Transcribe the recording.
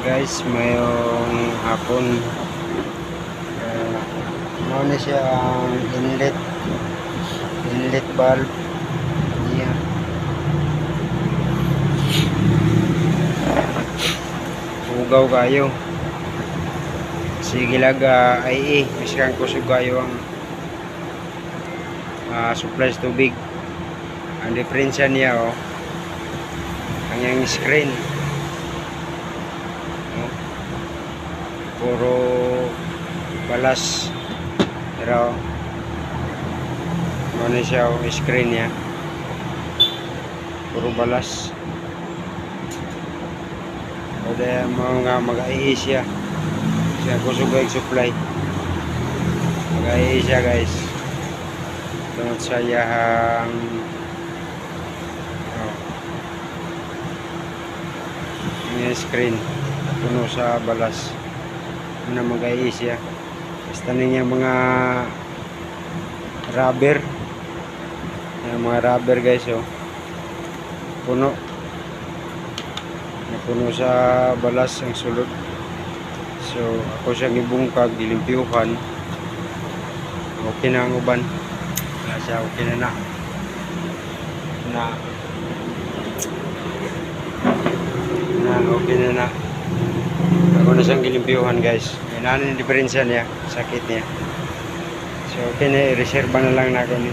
Guys, mayong hapon ano siya ang inlet valve niya. Ugaw kayo sige laga ay miskan kusog kayo ang supply sa tubig. Ang diferensya niya ang yung screen puro balas pero ano siya screen niya puro balas o dahil mga mag-ai siya kusog ay supply mag-ai siya guys tungod sa yahang yung screen puno sa balas na mag-ai siya. Basta niya mga rubber guys puno sa balas ang sulod. So ako siya gibungkag gilimpyuhan okay na ang uban siya okay na okay na ako na siyang gilimpyuhan guys. Yan ang diferensya niya, sakit niya. So okay na, i-reserve na lang na ako ni